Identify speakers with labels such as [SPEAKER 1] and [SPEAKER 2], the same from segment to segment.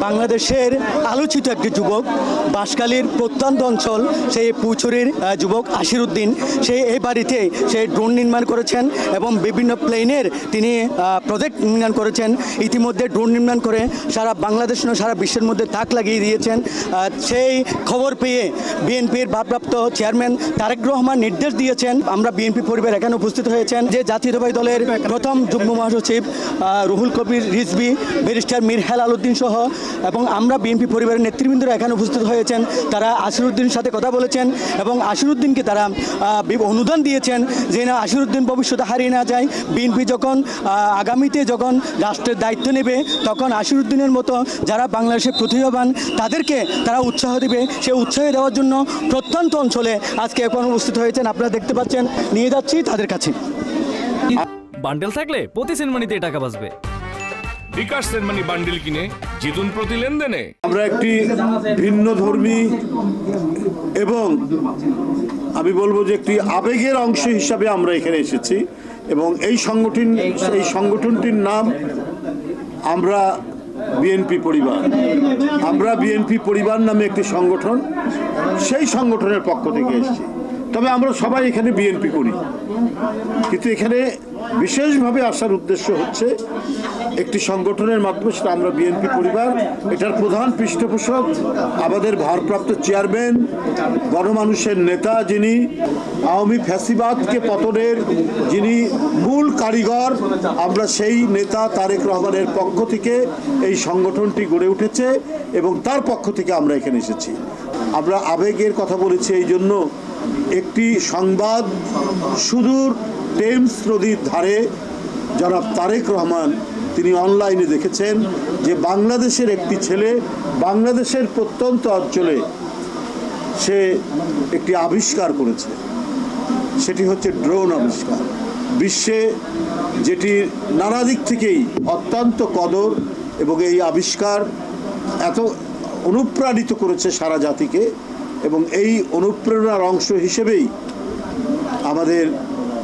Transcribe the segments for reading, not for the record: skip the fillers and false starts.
[SPEAKER 1] বাংলাদেশের আলোচিত একটি যুবক, বাঁশখালীর প্রত্যন্ত অঞ্চল সেই পুছুরির যুবক আশিরউদ্দিন, এই বাড়িতে সে ড্রোন নির্মাণ করেছেন এবং বিভিন্ন প্লেনের তিনি প্রজেক্ট নির্মাণ করেছেন। ইতিমধ্যে ড্রোন নির্মাণ করে সারা বাংলাদেশ নয় সারা বিশ্বের মধ্যে তাক লাগিয়ে দিয়েছেন। সেই খবর পেয়ে বিএনপির ভারপ্রাপ্ত চেয়ারম্যান তারেক রহমান নির্দেশ দিয়েছেন। আমরা বিএনপি পরিবার এখানে উপস্থিত হয়েছেন যে জাতীয়তাবাদী দলের প্রথম যুগ্ম মহাসচিব রুহুল কবির রিজভী, ব্যারিস্টার মীর হেলাল উদ্দিন সহ এবং আমরা বিএনপি পরিবারের নেতৃবৃন্দরা এখানে উপস্থিত হয়েছেন। তারা আশিরউদ্দিনের সাথে কথা বলেছেন এবং আশিরউদ্দিনকে তারা অনুদান দিয়েছেন যে না আশিরউদ্দিন ভবিষ্যতে হারিয়ে না যায়। বিএনপি যখন আগামীতে যখন রাষ্ট্রের দায়িত্ব নেবে তখন আশিরউদ্দিনের মতো যারা বাংলাদেশের প্রতিভাবান তাদেরকে তারা উৎসাহ দেবে। সে উৎসাহ দেওয়ার জন্য প্রত্যন্ত অঞ্চলে আজকে এখন উপস্থিত হয়েছেন। আপনারা দেখতে পাচ্ছেন, নিয়ে যাচ্ছি তাদের কাছে।
[SPEAKER 2] বান্ডেল থাকলে প্রতি সেনমানিতে টাকা বাঁচবে।
[SPEAKER 3] বিকাশ সেনমানি বান্ডেল কিনে জিতুন প্রতি লেনদেনে।
[SPEAKER 4] আমরা একটি ভিন্ন ধর্মী এবং আমি বলবো যে একটি আবেগের অংশ হিসাবে আমরা এখানে এসেছি এবং এই সংগঠনটির নাম আমরা বিএনপি পরিবার। আমরা বিএনপি পরিবার নামে একটি সংগঠন, সেই সংগঠনের পক্ষ থেকে এসেছি। তবে আমরা সবাই এখানে বিএনপি করি, কিন্তু এখানে বিশেষভাবে আসার উদ্দেশ্য হচ্ছে একটি সংগঠনের মাধ্যমে, সেটা আমরা বিএনপি পরিবার। এটার প্রধান পৃষ্ঠপোষক আমাদের ভারপ্রাপ্ত চেয়ারম্যান, গণমানুষের নেতা, যিনি আওয়ামী ফ্যাসিবাদকে পতনের যিনি মূল কারিগর, আমরা সেই নেতা তারেক রহমানের পক্ষ থেকে এই সংগঠনটি গড়ে উঠেছে এবং তার পক্ষ থেকে আমরা এখানে এসেছি। আমরা আবেগের কথা বলেছি এই জন্য, একটি সংবাদ সুদূর টেমস নদীর ধারে জনাব তারেক রহমান তিনি অনলাইনে দেখেছেন যে বাংলাদেশের একটি ছেলে বাংলাদেশের প্রত্যন্ত অঞ্চলে সে একটি আবিষ্কার করেছে, সেটি হচ্ছে ড্রোন আবিষ্কার। বিশ্বে যেটি নানা দিক থেকেই অত্যন্ত কদর এবং এই আবিষ্কার এত অনুপ্রাণিত করেছে সারা জাতিকে এবং এই অনুপ্রেরণার অংশ হিসেবেই আমাদের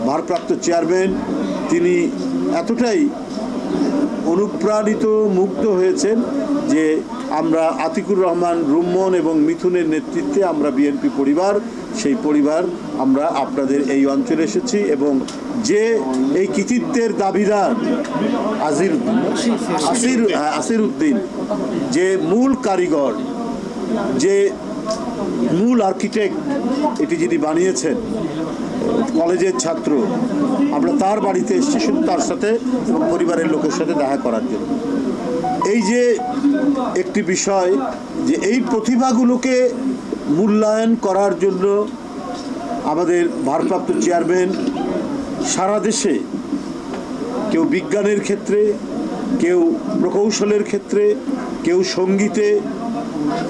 [SPEAKER 4] ভারপ্রাপ্ত চেয়ারম্যান তিনি এতটাই অনুপ্রাণিত মুগ্ধ হয়েছেন যে আমরা আতিকুর রহমান, রুম্মন এবং মিথুনের নেতৃত্বে আমরা বিএনপি পরিবার, সেই পরিবার আমরা আপনাদের এই অঞ্চলে এসেছি এবং যে এই কৃতিত্বের দাবিদার আশিরউদ্দিন, যে মূল কারিগর, যে মূল আর্কিটেক্ট, এটি যিনি বানিয়েছেন, কলেজের ছাত্র, আমরা তার বাড়িতে এসেছি শুধু তার সাথে এবং পরিবারের লোকের সাথে দেখা করার জন্য। এই যে একটি বিষয় যে এই প্রতিভাগুলোকে মূল্যায়ন করার জন্য আমাদের ভারপ্রাপ্ত চেয়ারম্যান সারা দেশে, কেউ বিজ্ঞানের ক্ষেত্রে, কেউ প্রকৌশলের ক্ষেত্রে, কেউ সঙ্গীতে,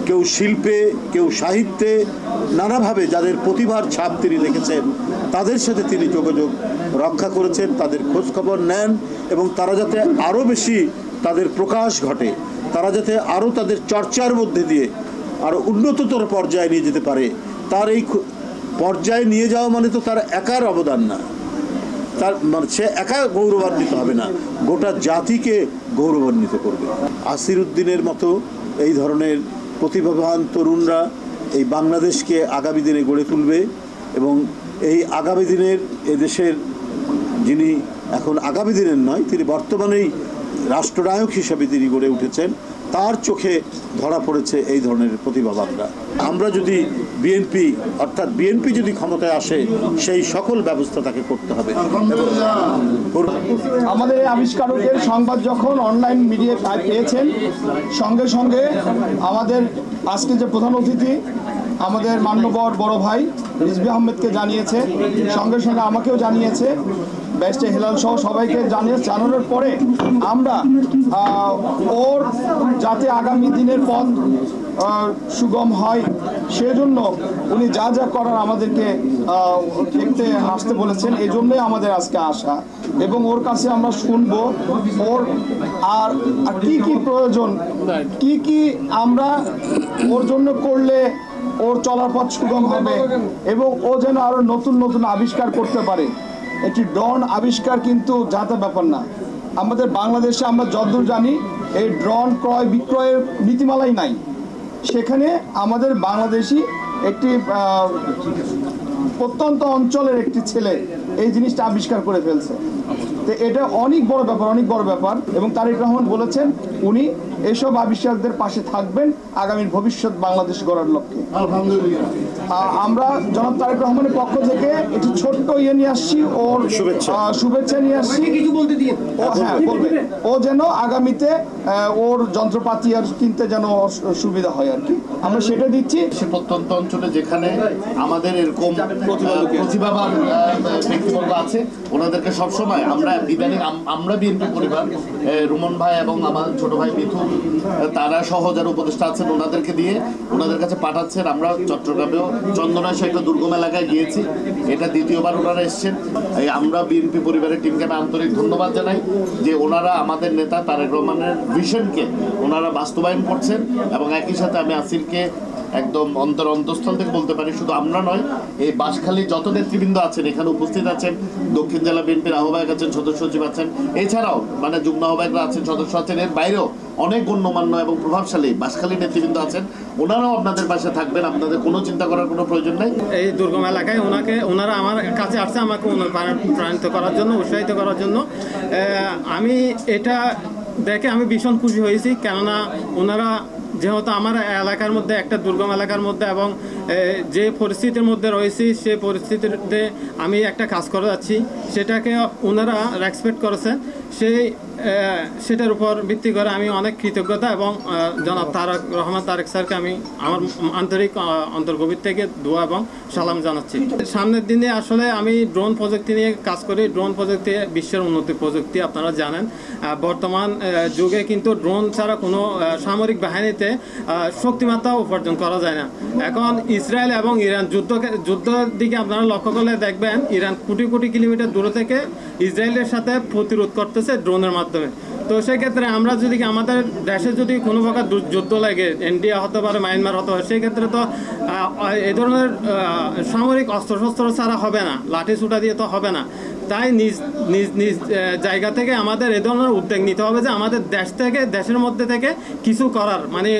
[SPEAKER 4] কেউ শিল্পে, কেউ সাহিত্যে, নানাভাবে যাদের প্রতিভার ছাপ তিনি রেখেছেন তাদের সাথে তিনি যোগাযোগ রক্ষা করেছেন, তাদের খোঁজখবর নেন এবং তারা যাতে আরও বেশি তাদের প্রকাশ ঘটে, তারা যাতে আরও তাদের চর্চার মধ্যে দিয়ে আরও উন্নততর পর্যায়ে নিয়ে যেতে পারে। তার এই পর্যায়ে নিয়ে যাওয়া মানে তো তার একার অবদান না, তার মানে সে একা গৌরবান্বিত হবে না, গোটা জাতিকে গৌরবান্বিত করবে। আশিরউদ্দিনের মতো এই ধরনের প্রতিভাবান তরুণরা এই বাংলাদেশকে আগামী দিনে গড়ে তুলবে এবং এই আগামী দিনের এদেশের যিনি এখন আগামী দিনের নয়, তিনি বর্তমানেই রাষ্ট্রনায়ক হিসেবে তিনি গড়ে উঠেছেন, তার চোখে ধরা পড়েছে এই ধরনের প্রতিভাবানরা। আমরা যদি বিএনপি অর্থাৎ বিএনপি যদি ক্ষমতায় আসে সেই সকল ব্যবস্থা তাকে করতে হবে।
[SPEAKER 5] আমাদের এই আবিষ্কারকের সংবাদ যখন অনলাইন মিডিয়ায় পেয়েছেন, সঙ্গে সঙ্গে আমাদের আজকে যে প্রধান অতিথি আমাদের মান্যবর বড় ভাই রিজভী আহমেদকে জানিয়েছে, সঙ্গে সঙ্গে আমাকেও জানিয়েছে, ব্যারিস্টার হেলাল সহ সবাইকে জানানোর পরে আমরা ওর যাতে আগামী দিনের পথ সুগম হয় সেজন্য উনি যা যা করার আমাদেরকে দেখতে আসতে বলেছেন। এই জন্যই আমাদের আজকে আসা এবং ওর কাছে আমরা শুনবো ওর আর কি কি প্রয়োজন, কি আমরা ওর জন্য করলে ওর চলার পথ সুগম হবে এবং ও যেন আরো নতুন নতুন আবিষ্কার করতে পারে। একটি ড্রোন আবিষ্কার কিন্তু যাতা ব্যাপার না। আমাদের বাংলাদেশে আমরা যতদূর জানি এই ড্রোন ক্রয় বিক্রয়ের নীতিমালাই নাই। সেখানে আমাদের বাংলাদেশি একটি প্রত্যন্ত অঞ্চলের একটি ছেলে এই জিনিসটা আবিষ্কার করে ফেলছে। তো এটা অনেক বড় ব্যাপার এবং তারেক রহমান বলেছেন উনি এসব আবিষ্কারকদের পাশে থাকবেন আগামীর ভবিষ্যৎ বাংলাদেশ গড়ার লক্ষ্যে। আমরা জনাব তারেক রহমানের পক্ষ থেকে একটি ছোট্ট নিয়ে আসছি, ওর শুভেচ্ছা নিয়ে আসছি। ও যেন আগামীতে ওর যন্ত্রপাতি আর কিনতে যেন সুবিধা হয় আর কি, আমরা সেটা দিচ্ছি।
[SPEAKER 6] সে প্রত্যন্ত অঞ্চলে যেখানে আমাদের এরকম প্রতিভাবান ব্যক্তিবর্গ আছে, ওনাদেরকে সবসময় আমরা বিএনপি পরিবার, রুমন ভাই এবং আমার ছোট ভাই মিথুন, তারা সহ যারা উপদেষ্টা আছেন ওনাদেরকে দিয়ে ওনাদের কাছে পাঠাচ্ছেন। আমরা চট্টগ্রামেও চন্দনাইশ একটা দুর্গম এলাকায় গিয়েছি, এটা দ্বিতীয়বার ওনারা এসছেন। আমরা বিএনপি পরিবারের টিমকে আমি আন্তরিক ধন্যবাদ জানাই যে ওনারা আমাদের নেতা তারেক রহমানের ভিশনকে ওনারা বাস্তবায়ন করছেন। এবং একই সাথে আমি আসিফকে একদম অন্তঃস্থল থেকে বলতে পারি, শুধু আমরা নয়, এই বাঁশখালী যত নেতৃবৃন্দ আছেন এখানে উপস্থিত আছেন, দক্ষিণ জেলা বিএনপির আহ্বায়ক আছেন, সদস্য সচিব আছেন, এছাড়াও মানে যুগ্ম আহ্বায়করা আছেন, সদস্য আছেন, এর বাইরেও অনেক গণ্যমান্য এবং প্রভাবশালী বাঁশখালী নেতৃবৃন্দ আছেন। ওনারাও আপনাদের পাশে থাকবেন, আপনাদের কোনো চিন্তা করার কোনো প্রয়োজন নেই।
[SPEAKER 7] এই দুর্গম এলাকায় ওনারা আমার কাছে আসছে আমাকে অনুপ্রাণিত করার জন্য, উৎসাহিত করার জন্য। আমি এটা দেখে আমি ভীষণ খুশি হয়েছি, কেননা ওনারা যেহেতু আমার এলাকার মধ্যে একটা দুর্গম এলাকার মধ্যে এবং যে পরিস্থিতির মধ্যে রয়েছি সেই পরিস্থিতিতে আমি একটা কাজ করে যাচ্ছি, সেটাকে ওনারা রেসপেক্ট করেছেন। সেটার উপর ভিত্তি করে আমি অনেক কৃতজ্ঞতা এবং জনাব তারেক স্যারকে আমি আমার আন্তরিক অন্তর্গভীর থেকে দোয়া এবং সালাম জানাচ্ছি। সামনের দিনে আসলে আমি ড্রোন প্রযুক্তি নিয়ে কাজ করি। ড্রোন প্রযুক্তি বিশ্বের উন্নতি প্রযুক্তি, আপনারা জানেন। বর্তমান যুগে কিন্তু ড্রোন ছাড়া কোনো সামরিক বাহিনীতে শক্তিমাত্রা উপার্জন করা যায় না। এখন ইসরায়েল এবং ইরান যুদ্ধের দিকে আপনারা লক্ষ্য করলে দেখবেন ইরান কোটি কোটি কিলোমিটার দূরে থেকে ইসরায়েলের সাথে প্রতিরোধ করতেছে ড্রোনের মাধ্যমে। তো সেক্ষেত্রে আমরা যদি আমাদের দেশে যদি কোনো প্রকার যুদ্ধ লাগে, ইন্ডিয়া হতে পারে, মায়ানমার হতে পারে, সেক্ষেত্রে তো এই ধরনের সামরিক অস্ত্রশস্ত্র ছাড়া হবে না, লাঠি ছুটা দিয়ে তো হবে না। তাই নিজ জায়গা থেকে আমাদের এ ধরনের উদ্যোগ নিতে হবে যে আমাদের দেশের মধ্যে থেকে কিছু করার, মানে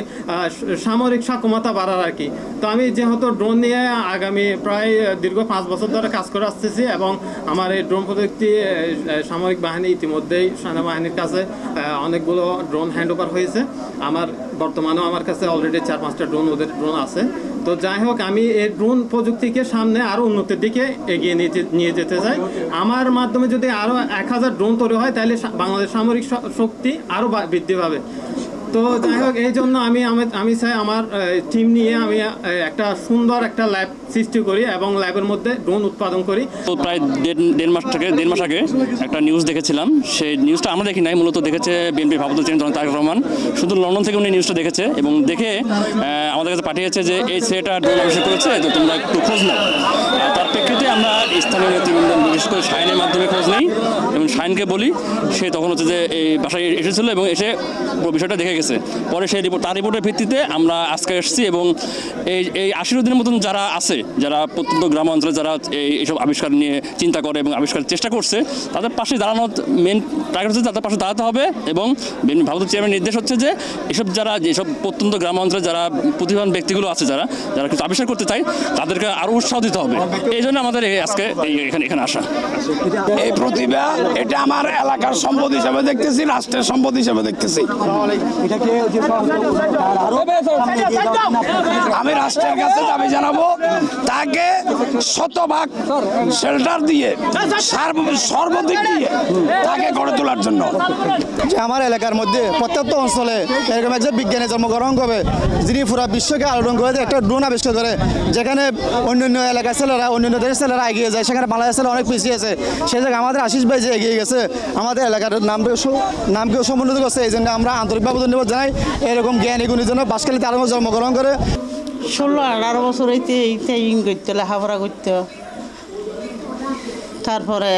[SPEAKER 7] সামরিক সক্ষমতা বাড়ার আর কি। তো আমি যেহেতু ড্রোন নিয়ে আগামী প্রায় দীর্ঘ 5 বছর ধরে কাজ করে আসতেছি এবং আমার এই ড্রোন প্রযুক্তি সামরিক বাহিনী ইতিমধ্যেই সেনাবাহিনীর কাছে অনেকগুলো ড্রোন হ্যান্ড ওভার হয়েছে। বর্তমানেও আমার কাছে অলরেডি 4-5টা ড্রোন আছে। তো যাই হোক, আমি এই ড্রোন প্রযুক্তিকে সামনে আরও উন্নতির দিকে এগিয়ে নিয়ে যেতে চাই। আমার মাধ্যমে যদি আরও 1000 ড্রোন তৈরি হয় তাহলে বাংলাদেশ সামরিক শক্তি আরও বৃদ্ধি পাবে। তো যাই হোক, এই জন্য আমি চাই আমার টিম নিয়ে আমি একটা সুন্দর একটা ল্যাব সৃষ্টি করি এবং ল্যাবের মধ্যে ড্রোন উৎপাদন করি।
[SPEAKER 8] তো প্রায় দেড় মাস আগে একটা নিউজ দেখেছিলাম। সেই নিউজটা আমরা দেখি নাই, মূলত দেখেছে বিএনপি ভারপ্রাপ্ত চেয়ারম্যান তারেক রহমান। শুধু লন্ডন থেকে উনি নিউজটা দেখেছে এবং দেখে আমাদের কাছে পাঠিয়েছে যে এই ছেলেটা ড্রোন আবিষ্কার করেছে, তো তোমরা একটু খোঁজ নাও। তার প্রেক্ষিতে আমরা স্থানীয় নেতৃবৃন্দ বিশেষ করে শাইনের মাধ্যমে খোঁজ নিই এবং শাইনকে বলি। সে তখন হচ্ছে যে এই বাসায় এসেছিলো এবং এসে বিষয়টা দেখে গেছে। পরে সেই তার রিপোর্টের ভিত্তিতে আমরা আজকে এসেছি এবং এই আশিরুদ্দিনের মতন যারা আছে, যারা প্রত্যন্ত গ্রাম অঞ্চলে যারা এইসব আবিষ্কার নিয়ে চিন্তা করে এবং আবিষ্কারের চেষ্টা করছে, তাদের পাশে দাঁড়ানোর মেন টার্গেট হচ্ছে তাদের পাশে দাঁড়াতে হবে। এবং ভারতের চেয়ারম্যানের নির্দেশ হচ্ছে যে যেসব প্রত্যন্ত গ্রাম অঞ্চলে যারা প্রতিভাবান ব্যক্তিগুলো আছে, যারা কিছু আবিষ্কার করতে চায়, তাদেরকে আরও উৎসাহ দিতে হবে। এই জন্য আমাদের আজকে এখানে আসা।
[SPEAKER 9] এই প্রতিভা এটা আমার এলাকার সম্পদ হিসেবে দেখতেছি, রাষ্ট্রের সম্পদ হিসেবে দেখতেছি। আমি রাষ্ট্রের কাছে দাবি জানাবো তাকে শতভাগ শেল্টার দিয়ে সর্বদিক দিয়ে তাকে গড়ে তোলার জন্য।
[SPEAKER 1] আমার এলাকার মধ্যে প্রত্যন্ত অঞ্চলে এরকম একজন বিজ্ঞানী জন্মগ্রহণ করবে, যিনি পুরা বিশ্বকে আলোড়ন করে একটা ড্রোন আবিষ্কার করে, যেখানে অন্যান্য এলাকার ছেলেরা, অন্যান্য দেশের ছেলেরা এগিয়ে যায়, সেখানে বাংলাদেশের ছেলেরা অনেক পিছিয়ে আছে। সেই জায়গায় আমাদের আশিস ভাই যে এগিয়ে গেছে, আমাদের এলাকার নামকেও সমুন্নত করছে। এই জন্য আমরা আন্তরিকভাবে ধন্যবাদ জানাই। এরকম জ্ঞানী গুণীর জন্য বাঁশখালীতে আরও জন্মগ্রহণ করে
[SPEAKER 10] 16-18 বছর হইতে করতো, লেখাপড়া করতো। তারপরে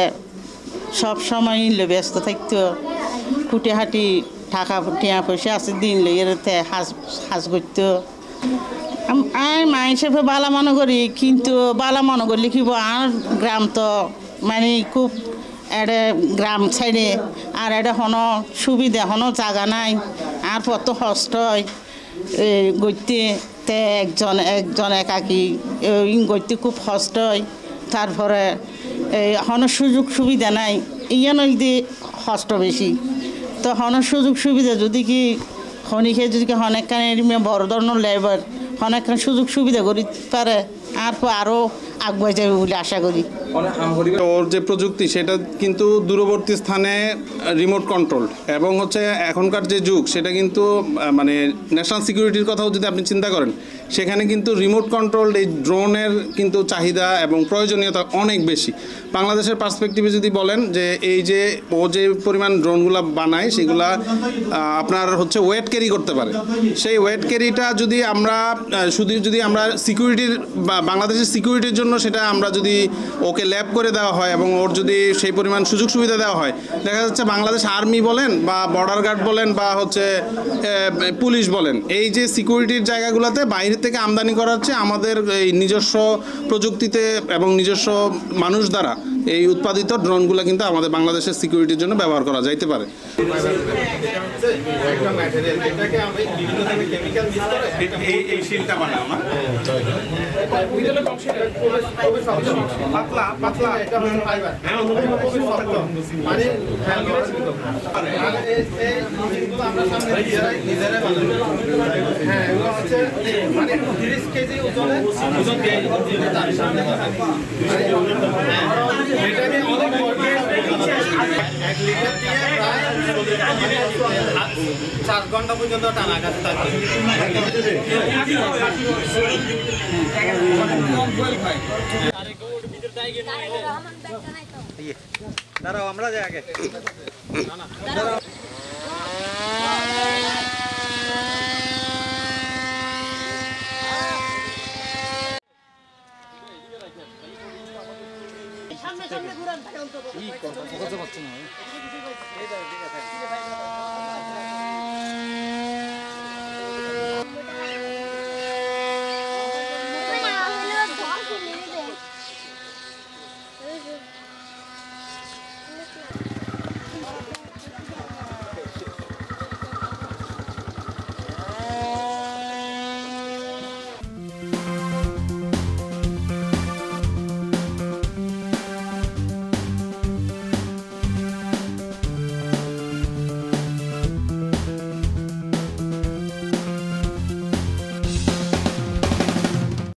[SPEAKER 10] সব সময় ব্যস্ত থাকতো, খুঁটিহাটি টাকা পয়সা আছে দিন লেগে হাজ করতো। আমি মা হিসেবে বালা মনে করি, কিন্তু বালা মনে করলে কি আর গ্রাম তো মানে খুব এটা গ্রাম সাইডে, আর এটা কোনো সুবিধা কোনো জায়গা নাই। আর কত কষ্ট হয় গইতে তে একজন একাকি গইতে খুব কষ্ট হয়। তারপরে কোনো সুযোগ সুবিধা নাই, ইয়ান যদি কষ্ট বেশি। তো কোনো সুযোগ সুবিধা যদি কি খনিকে যদি অনেকখানি বড় ধরনের লেবার অনেকখান সুযোগ সুবিধা করি পারে আর আরও আগুয়ে যাবে বলে আশা করি।
[SPEAKER 11] ওর যে প্রযুক্তি সেটা কিন্তু দূরবর্তী স্থানে রিমোট কন্ট্রোল এবং হচ্ছে এখনকার যে যুগ সেটা কিন্তু মানে ন্যাশনাল সিকিউরিটির কথাও যদি আপনি চিন্তা করেন সেখানে কিন্তু রিমোট কন্ট্রোল এই ড্রোনের কিন্তু চাহিদা এবং প্রয়োজনীয়তা অনেক বেশি। বাংলাদেশের পার্সপেক্টিভে যদি বলেন যে এই যে ও যে পরিমাণ ড্রোনগুলো বানায় সেগুলা আপনার হচ্ছে ওয়েট ক্যারি করতে পারে, সেই ওয়েট ক্যারিটা যদি আমরা যদি আমরা সিকিউরিটির বা বাংলাদেশের সিকিউরিটির জন্য সেটা আমরা যদি ওকে ল্যাব করে দেওয়া হয় এবং ওর যদি সেই পরিমাণ সুযোগ সুবিধা দেওয়া হয়, দেখা যাচ্ছে বাংলাদেশ আর্মি বলেন বা বর্ডার গার্ড বলেন বা হচ্ছে পুলিশ বলেন, এই যে সিকিউরিটির জায়গাগুলোতে বাইরে থেকে আমদানি করার চেয়ে আমাদের এই নিজস্ব প্রযুক্তিতে এবং নিজস্ব মানুষ দ্বারা এই উৎপাদিত ড্রোনগুলো কিন্তু আমাদের বাংলাদেশের সিকিউরিটির জন্য ব্যবহার করা যাইতে পারে।
[SPEAKER 7] চার ঘন্টা পর্যন্ত টানা কাছে থাকবে।
[SPEAKER 2] দাঁড়াও আমরা যাই আগে। সামনে ঘুরান থাকে অন্তত